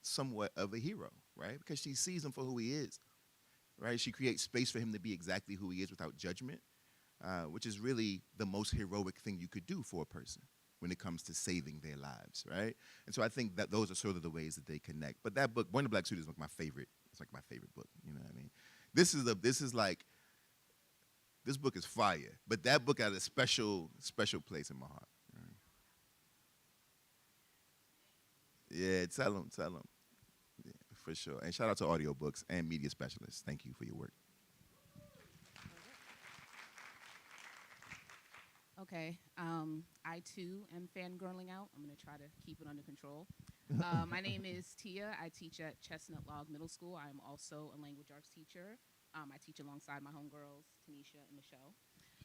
somewhat of a hero, right? Because she sees him for who he is, right? She creates space for him to be exactly who he is without judgment, which is really the most heroic thing you could do for a person when it comes to saving their lives, right? And so I think that those are sort of the ways that they connect. But that book, Born in the Black Suit, is like my favorite. It's like my favorite book. You know what I mean? This book is fire. But that book has a special place in my heart. Right? Yeah, tell them. Yeah, for sure. And shout out to audiobooks and media specialists. Thank you for your work.
Okay. I too am fangirling out. I'm going to try to keep it under control. My name is Tia. I teach at Chestnut Log Middle School. I'm also a language arts teacher. I teach alongside my homegirls, Tanisha and Michelle.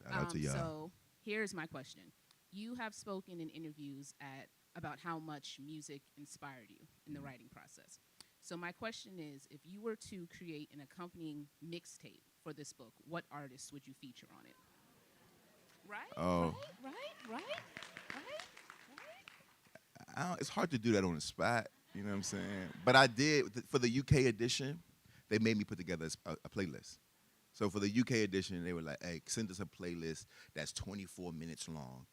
Shout out to y'all.
So here's my question. You have spoken in interviews about how much music inspired you in the writing process. So my question is, if you were to create an accompanying mixtape for this book, what artists would you feature on it? Right?
Oh.
Right?
It's hard to do that on the spot, you know what I'm saying? But I did, for the UK edition, they made me put together a playlist. So for the UK edition, they were like, hey, send us a playlist that's 24 minutes long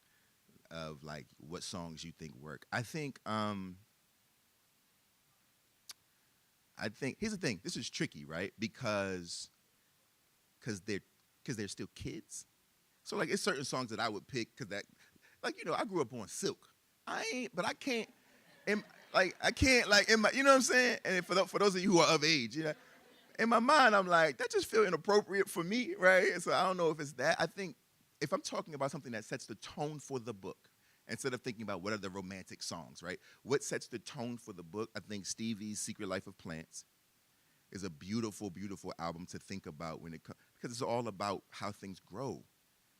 of like what songs you think work. I think, here's the thing, this is tricky, right? Because they're still kids. So like it's certain songs that I would pick because that, like, you know, I grew up on Silk. I can't, you know what I'm saying? And for those of you who are of age, you know, in my mind, I'm like, that just feel inappropriate for me, right? And so I don't know if it's that. I think if I'm talking about something that sets the tone for the book, instead of thinking about what are the romantic songs, right? What sets the tone for the book? I think Stevie's Secret Life of Plants is a beautiful, beautiful album to think about when it comes, because it's all about how things grow,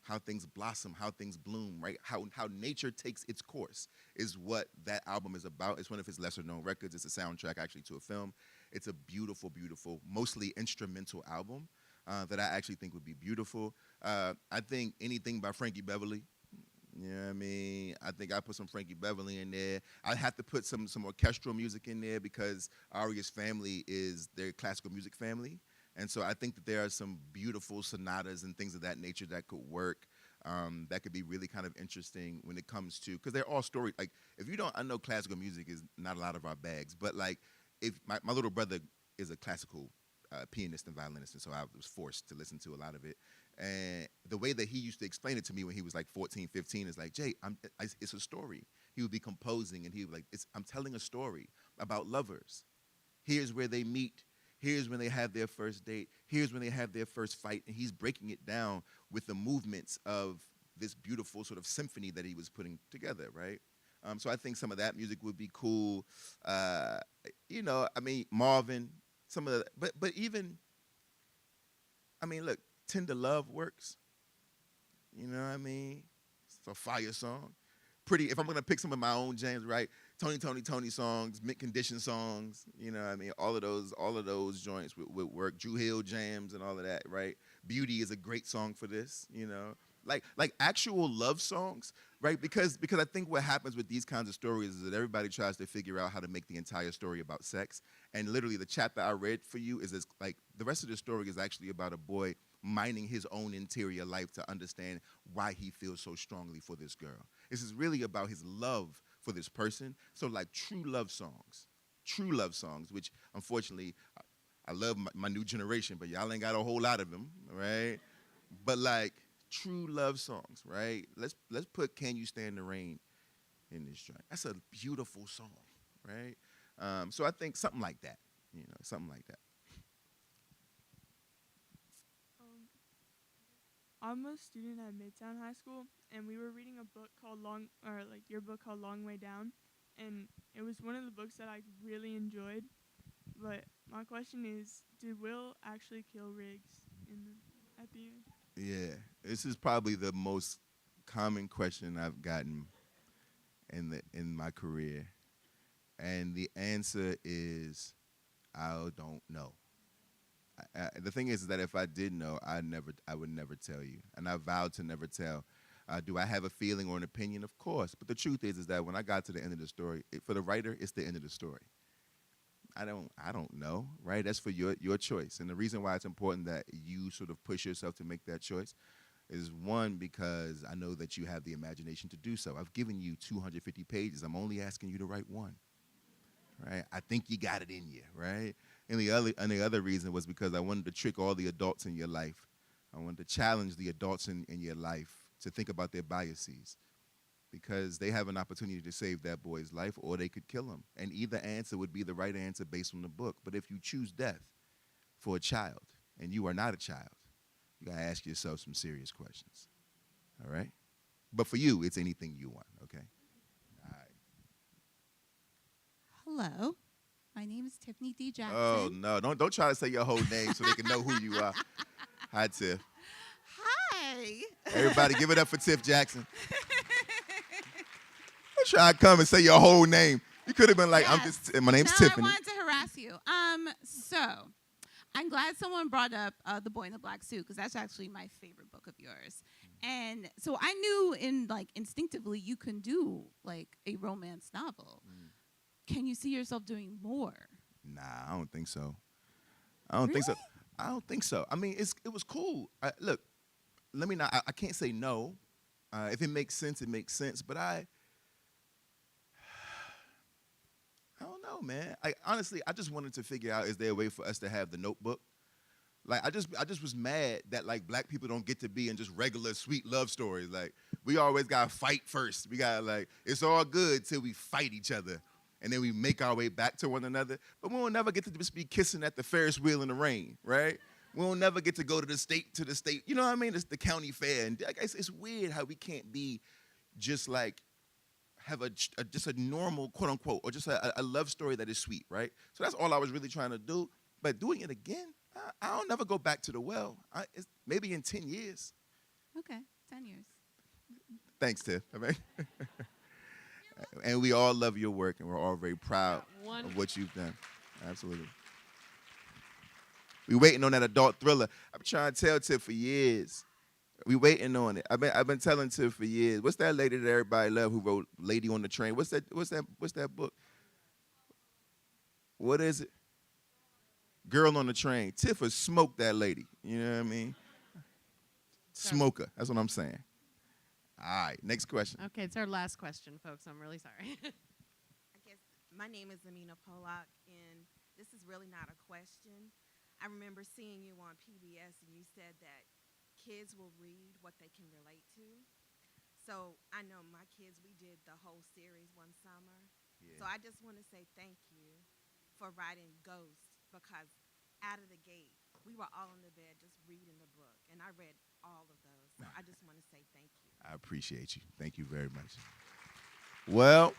how things blossom, how things bloom, right? How nature takes its course is what that album is about. It's one of his lesser known records. It's a soundtrack actually to a film. It's a beautiful, beautiful, mostly instrumental album that I actually think would be beautiful. I think anything by Frankie Beverly, you know what I mean? I think I put some Frankie Beverly in there. I have to put some orchestral music in there because Aria's family is their classical music family. And so I think that there are some beautiful sonatas and things of that nature that could work, that could be really kind of interesting when it comes to, because they're all story. Like, if you don't, I know classical music is not a lot of our bags, but like, if my little brother is a classical pianist and violinist, and so I was forced to listen to a lot of it. And the way that he used to explain it to me when he was like 14, 15 is like, Jay, it's a story. He would be composing, and he would be like, I'm telling a story about lovers. Here's where they meet. Here's when they have their first date. Here's when they have their first fight. And he's breaking it down with the movements of this beautiful sort of symphony that he was putting together, right? So I think some of that music would be cool. You know, I mean, Marvin, some of the, but even, I mean, look, Tender Love works. You know what I mean? It's a fire song. Pretty, if I'm gonna pick some of my own jams, right? Tony songs, mint condition songs, you know what I mean? All of those joints would work. Drew Hill jams and all of that, right? Beauty is a great song for this, you know? Like actual love songs, right? Because I think what happens with these kinds of stories is that everybody tries to figure out how to make the entire story about sex. And literally the chapter I read for you is like the rest of the story is actually about a boy mining his own interior life to understand why he feels so strongly for this girl. This is really about his love for this person. So like true love songs, which unfortunately, I love my new generation, but y'all ain't got a whole lot of them, right? But like true love songs, right? Let's put Can You Stand the Rain in this joint. That's a beautiful song, right? So I think something like that, you know, something like that.
I'm a student at Midtown High School, and we were reading a book called your book called Long Way Down, and it was one of the books that I really enjoyed. But my question is, did Will actually kill Riggs at the end?
Yeah, this is probably the most common question I've gotten in my career, and the answer is I don't know. The thing is that if I did know, I would never tell you, and I vowed to never tell. Do I have a feeling or an opinion? Of course, but the truth is that when I got to the end of the story, for the writer, it's the end of the story. I don't know, right? That's for your choice, and the reason why it's important that you sort of push yourself to make that choice is one, because I know that you have the imagination to do so. I've given you 250 pages. I'm only asking you to write one, right? I think you got it in you, right? And the other reason was because I wanted to trick all the adults in your life. I wanted to challenge the adults in your life to think about their biases, because they have an opportunity to save that boy's life, or they could kill him. And either answer would be the right answer based on the book. But if you choose death for a child, and you are not a child, you got to ask yourself some serious questions, all right? But for you, it's anything you want, okay? All right.
Hello, my name is Tiffany D. Jackson.
Oh, no, don't try to say your whole name so they can know who you are. Hi, Tiff.
Hi.
Everybody give it up for Tiff Jackson. Don't try to come and say your whole name. You could have been like,
Yes.
my name's
No,
Tiffany.
I wanted to harass you. So I'm glad someone brought up The Boy in the Black Suit, because that's actually my favorite book of yours. And so I knew instinctively you can do like a romance novel. Can you see yourself doing more?
Nah, I don't think so. I don't think so. I don't think so. I mean, it was cool. Look, let me not. I can't say no. If it makes sense, it makes sense. But I don't know, man. Honestly, I just wanted to figure out, is there a way for us to have the Notebook? Like, I just was mad that like black people don't get to be in just regular sweet love stories. Like, we always gotta fight first. We gotta like, it's all good till we fight each other, and then we make our way back to one another. But we won't never get to just be kissing at the Ferris wheel in the rain, right? We won't never get to go to the state. You know what I mean? It's the county fair, and it's weird how we can't be just like have just a normal quote unquote, or just a love story that is sweet, right? So that's all I was really trying to do. But doing it again, I'll never go back to the well. It's maybe in 10 years.
Okay, 10 years.
Thanks, Tiff. I mean, and we all love your work, and we're all very proud of what you've done. Absolutely. We waiting on that adult thriller. I've been trying to tell Tiff for years. We waiting on it. I've been telling Tiff for years. What's that lady that everybody love who wrote Lady on the Train? What's that book? What is it? Girl on the Train. Tiff has smoked that lady. You know what I mean? Smoker. That's what I'm saying. All right, next question.
Okay, it's our last question, folks. I'm really sorry.
I guess my name is Amina Polak, and this is really not a question. I remember seeing you on PBS, and you said that kids will read what they can relate to. So I know my kids, we did the whole series one summer. Yeah. So I just want to say thank you for writing Ghost, because out of the gate, we were all in the bed just reading the book, and I read all of those. So I just want to say thank you.
I appreciate you. Thank you very much. Well,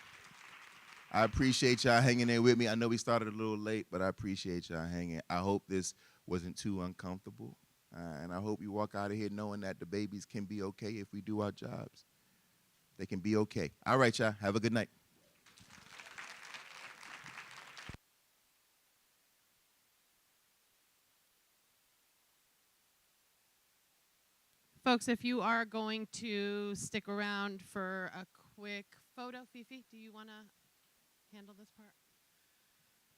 I appreciate y'all hanging there with me. I know we started a little late, but I appreciate y'all hanging. I hope this wasn't too uncomfortable, and I hope you walk out of here knowing that the babies can be okay if we do our jobs. They can be okay. All right, y'all. Have a good night.
Folks, if you are going to stick around for a quick photo, Fifi, do you want to handle this part?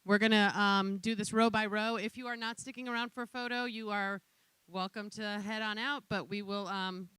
We're going to do this row by row. If you are not sticking around for a photo, you are welcome to head on out, but we will